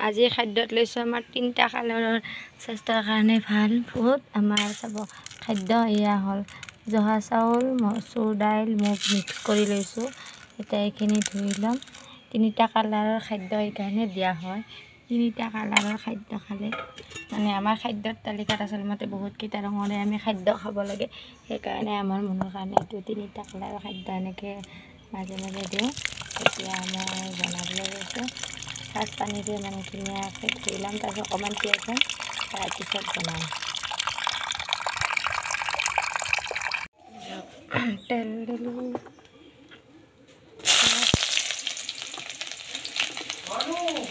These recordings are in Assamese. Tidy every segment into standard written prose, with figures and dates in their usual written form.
আজি খাদ্যত লৈছোঁ আমাৰ 3টা কালাৰৰ স্বাস্থ্যৰ কাৰণে ভাল বহুত আমাৰ চাব খাদ্য এয়া হ'ল জহা চাউল মচুৰ দাইল মুগ মিক্স কৰি লৈছোঁ এতিয়া এইখিনি ধুই ল'ম 3টা কালাৰৰ খাদ্য এইকাৰণে দিয়া হয় 3টা কালাৰৰ খাদ্য খালে মানে আমাৰ খাদ্যৰ তালিকাত আচলতে বহুত কেইটা ৰঙৰে আমি খাদ্য খাব লাগে সেইকাৰণে আমাৰ মনৰ কাৰণে এইটো 3টা কালাৰৰ খাদ্য এনেকৈ মাজে মাজে দিওঁ এতিয়া মই বনাবলৈ লৈছোঁ ফাৰ্ষ্ট পানী দিয়ে মানে ধুনীয়াকৈ ধুই ল'ম তাৰপিছত অকণমান তিয়াই থ'ম তাৰপিছত বনাম তেল দিলোঁ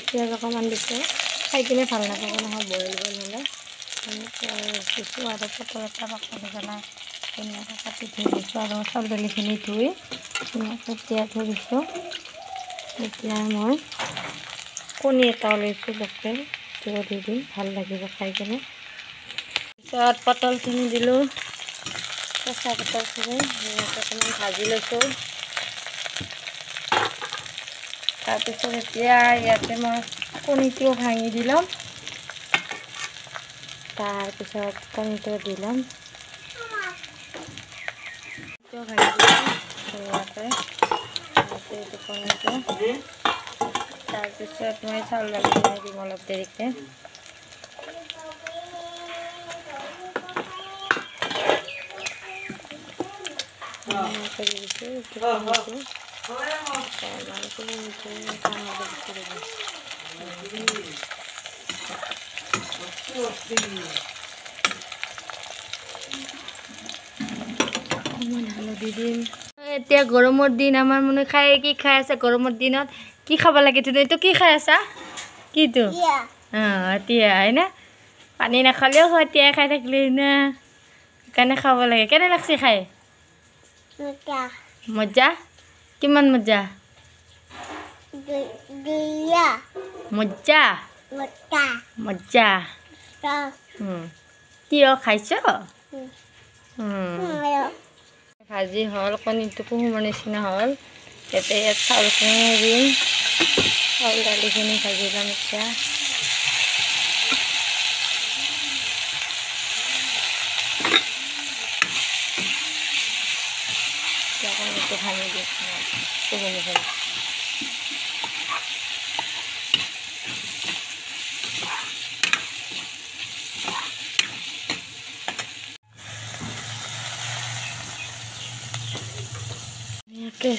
পিঁয়াজ অকণমান দিছোঁ খাই কিনে ভাল নাপাব নহয় বইল হ'লে দিছোঁ আৰু পটল এটা বাকলি জ্বলাই ধুনীয়াকৈ কাটি ধুই দিছোঁ আৰু চাউল দালিখিনি ধুই ধুনীয়াকৈ তিয়াই থৈ দিছোঁ এতিয়া মই কণী এটা লৈছোঁ লোকেল দি দিম ভাল লাগিব খাই কিনে তাৰপিছত পটলখিনি দিলোঁ কেঁচা পটলখিনি অকণমান ভাজি লৈছোঁ তাৰপিছত এতিয়া ইয়াতে মই কণীটোও ভাঙি দি ল'ম তাৰপিছত কণীটো দি ল'ম ভাঙি দিম ধুনীয়াকৈ এইটো কণীটো তাৰপিছত মই চাউল দালিখিনি দিম অলপ দেৰিকৈ হালধি দিম এতিয়া গৰমৰ দিন আমাৰ মানে কি খাই আছে গৰমৰ দিনত কি খাব লাগে তুমি এইটো কি খাই আছা কিটো এতিয়া হয় না পানী নাখালেও হয় তিয়াই খাই থাকিলে না সেইকাৰণে খাব লাগে কেনে লাগছে খাই মজা কিমান মজা মজা মজা কিয় খাইছ ভাজি হ'ল কণীটো কুহুমৰ নিচিনা হ'ল এতিয়া ইয়াত চাউলখিনি দিম চাউল দালিখিনি ভাজি ল'ম এতিয়া কণীটো ভাঙি দিম কুহুমখিনি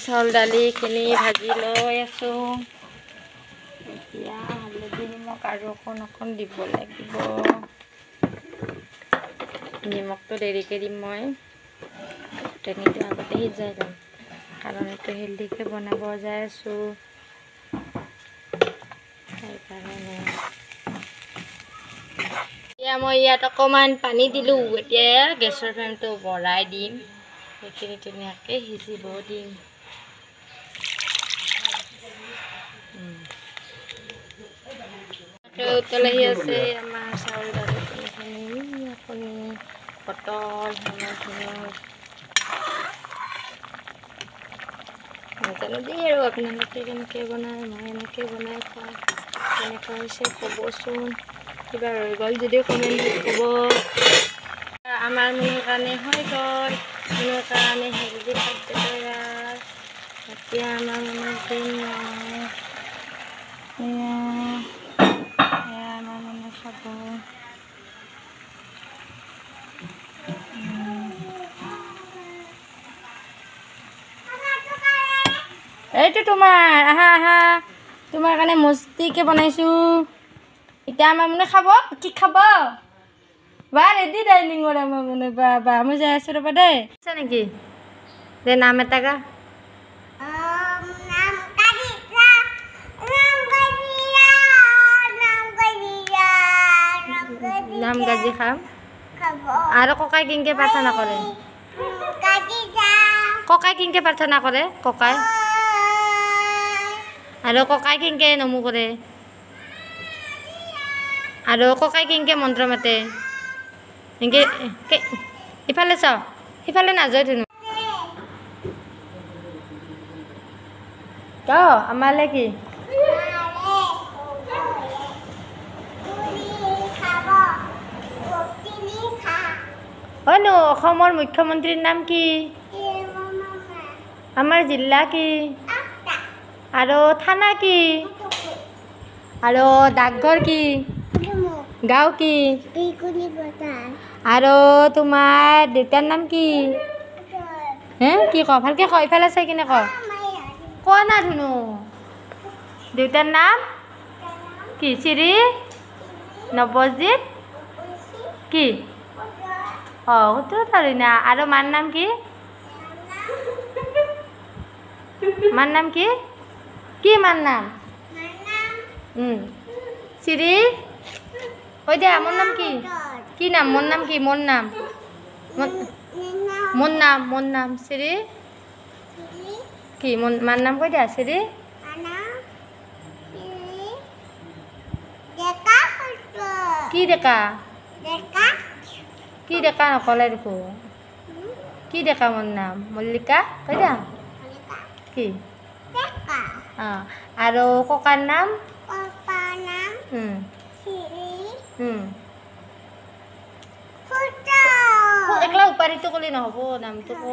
চাউল দালিখিনি ভাজি লৈ আছোঁ এতিয়া হালধি নিমখ আৰু অকণ দিব লাগিব নিমখটো দেৰিকৈ দিম মই তেনেকৈ আগতে সিজাই ল'ম কাৰণ এইটো হেল্ডিকৈ বনাব যাই আছোঁ সেইকাৰণে এতিয়া মই ইয়াত অকণমান পানী দিলোঁ এতিয়া গেছৰ ফ্লেমটো বঢ়াই দিম সেইখিনি ধুনীয়াকৈ সিজিব দিম উতল আহি আছে আমাৰ চাউল দালিখিনি কণী পটল নাজানো দেই আৰু আপোনালোকে কেনেকৈ বনায় মই এনেকৈ বনাই খাওঁ কেনেকুৱা হৈছে ক'বচোন কিবা ৰৈ গ'ল যদিও কমেণ্টত ক'ব আমাৰ মনৰ কাৰণে হৈ গ'ল মনৰ কাৰণে হেল্ডি খাদ্য তৈয়াৰ এতিয়া আমাৰ মনৰ দিন আমাৰ মনে খাব এইটো তোমাৰ আহা আহা তোমাৰ কাৰণে মস্তিকৈ বনাইছোঁ এতিয়া আমাৰ মানে খাব কি খাব বা ৰেডি ডাইনিঙত আমাৰ মানে বা মই যাই আছোঁ ৰ'বা দেই আছে নেকি দে নাম এটা গা নাম গাজি খাম আৰু ককাই কিনকে প্ৰাৰ্থনা কৰে ককাই কিনকে প্ৰাৰ্থনা কৰে ককাই আৰু ককাই কিনকে নমো কৰে আৰু ককাই কিনকে মন্ত্ৰ মাতে এনেকৈ ইফালে চাওঁ সিফালে নাযায় ধুনু আমালে কি অসমৰ মুখ্যমন্ত্ৰীৰ নাম কি? আমাৰ জিলা কি? আৰু থানা কি? আৰু ডাকঘৰ কি? গাঁও কি? আৰু তোমাৰ দেউতাৰ নাম কি? হে কি ক ভালকে ক ইফালে চাই কিনে ক না ধুনু দেউতাৰ নাম কি? শ্ৰী নৱজিত কি? সেইটো ধৰি না আৰু মাৰ নাম কি? মাৰ নাম কি? কি মাৰ নাম? শ্ৰী কৈ দে মোৰ নাম কি? কি নাম? মোৰ নাম কি? মোৰ নাম মোৰ নাম শ্ৰী কি? মাৰ নাম কৈ দে শ্ৰী কি ডেকা? কি ডেকা নকলে দেখো কি ডেকা? মোৰ নাম মল্লিকা কৈ দে কি? আৰু ককাৰ নাম? একলা উপাধিটো ক'লে নহ'ব নামটো ক